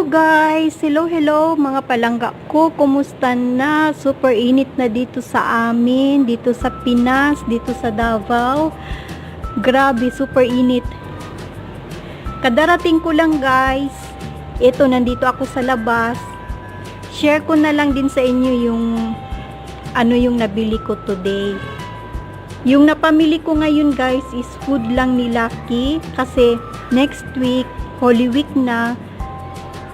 guys! Hello mga palangga ko. Kumusta na? Super init na dito sa amin, dito sa Pinas, dito sa Davao. Grabe, super init. Kadarating ko lang guys. Ito, nandito ako sa labas. Share ko na lang din sa inyo yung yung nabili ko today. Yung napamili ko ngayon guys is food lang ni Lucky kasi next week, Holy Week na.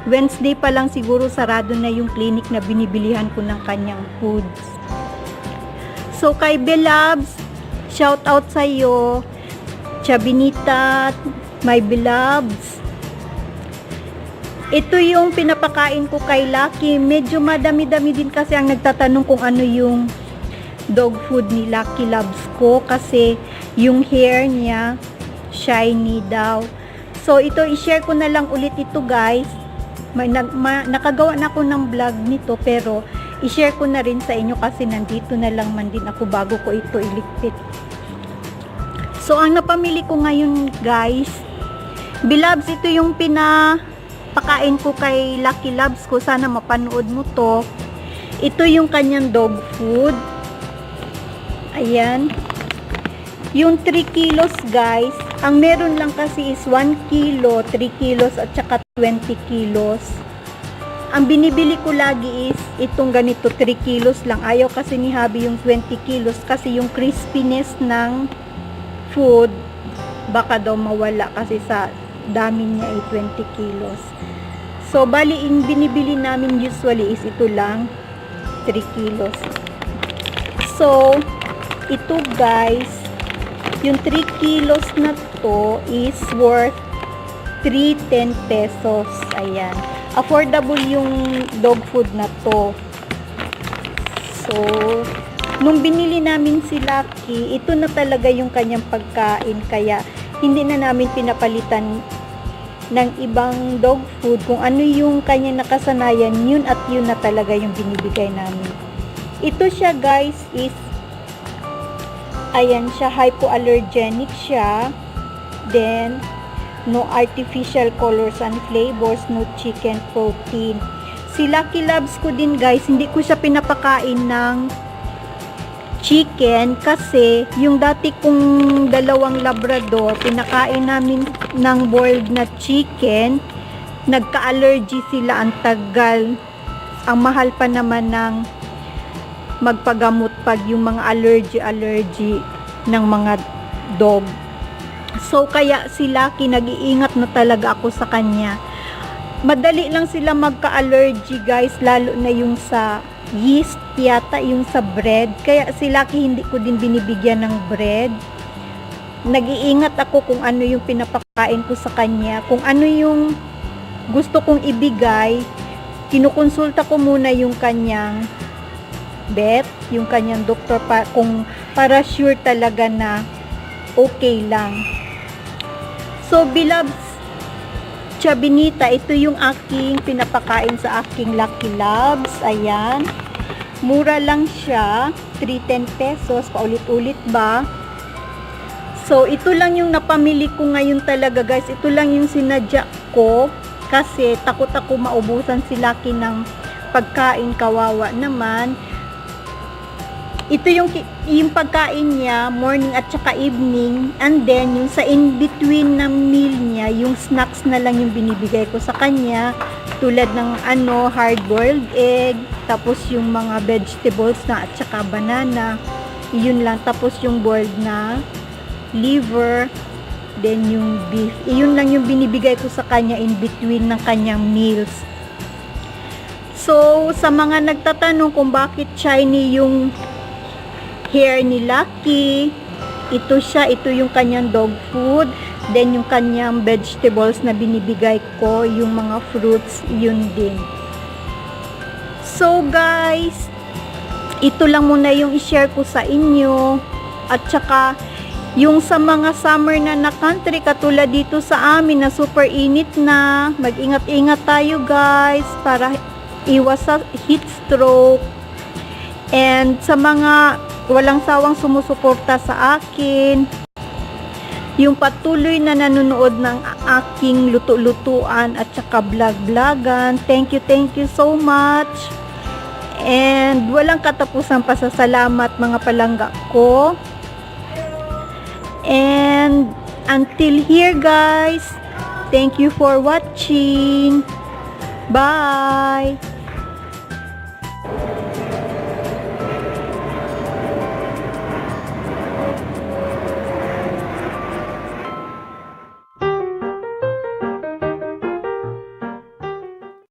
Wednesday pa lang siguro sarado na yung clinic na binibilihan ko ng kanyang foods. So kay Belabs, shout out sa iyo. Chabinita, my Belabs. Ito yung pinapakain ko kay Lucky. Medyo madami-dami din kasi ang nagtatanong kung ano yung dog food ni Lucky Loves ko kasi yung hair niya shiny daw. So ito, i-share ko na lang ulit ito guys. Nakagawa na ako ng vlog nito pero i-share ko na rin sa inyo kasi nandito na lang man din ako bago ko ito iligpit. So ang napamili ko ngayon guys, Belabs, ito yung pinapakain ko kay Lucky Loves ko. Sana mapanood mo to. Ito yung kanyang dog food. Ayan. Yung 3 kilos guys, ang meron lang kasi is 1 kilo, 3 kilos at saka 20 kilos. Ang binibili ko lagi is itong ganito 3 kilos lang. Ayaw kasi ni Habi yung 20 kilos kasi yung crispiness ng food baka daw mawala kasi sa dami niya ay 20 kilos. So bali binibili namin usually is ito lang 3 kilos. So ito guys, yung 3 kilos na to is worth 310 pesos. Ayan. Affordable yung dog food na to. So, nung binili namin si Lucky, ito na talaga yung kanyang pagkain. Kaya, hindi na namin pinapalitan ng ibang dog food. Kung ano yung kanyang nakasanayan, yun at yun na talaga yung binibigay namin. Ito siya guys is ayan siya, hypoallergenic siya. Then, no artificial colors and flavors, no chicken protein. Si Lucky Loves ko din guys, hindi ko siya pinapakain ng chicken kasi yung dati kong dalawang Labrador, pinakain namin ng boiled na chicken. Nagka-allergy sila, ang tagal. Ang mahal pa naman ng magpagamot pag yung mga allergy ng mga dog. So kaya si Lucky, nag-iingat na talaga ako sa kanya. Madali lang sila magka-allergy guys, lalo na yung sa yeast yata, yung sa bread. Kaya si Lucky hindi ko din binibigyan ng bread. Nag-iingat ako kung ano yung pinapakain ko sa kanya. Kung ano yung gusto kong ibigay, kinukonsulta ko muna yung kanyang vet, yung kanyang doktor para sure talaga na okay lang. So Belabs, Chabinita, ito yung aking pinapakain sa aking Lucky Loves. Ayan. Mura lang siya, 310 pesos, paulit-ulit ba? So ito lang yung napamili ko ngayon talaga guys. Ito lang yung sinadya ko kasi takot ako maubusan si Lucky ng pagkain, kawawa naman. Ito yung pagkain niya, morning at saka evening. And then, yung sa in-between ng meal niya, yung snacks na lang yung binibigay ko sa kanya. Tulad ng hard-boiled egg, tapos yung mga vegetables na at saka banana. Yun lang. Tapos yung boiled na liver, then yung beef. Yun lang yung binibigay ko sa kanya in-between ng kanyang meals. So, sa mga nagtatanong kung bakit shiny yung hair ni Lucky, ito siya, ito yung kanyang dog food, then yung kanyang vegetables na binibigay ko, yung mga fruits, yun din. So guys, ito lang muna yung i-share ko sa inyo. At saka yung sa mga summer na country katulad dito sa amin na super init na, mag-ingat-ingat tayo guys para iwas sa heat stroke. And sa mga walang sawang sumusuporta sa akin, yung patuloy na nanonood ng aking luto-lutuan at saka vlog-vlogan. Thank you so much. And walang katapusang pasasalamat mga palangga ko. And until here guys, thank you for watching. Bye!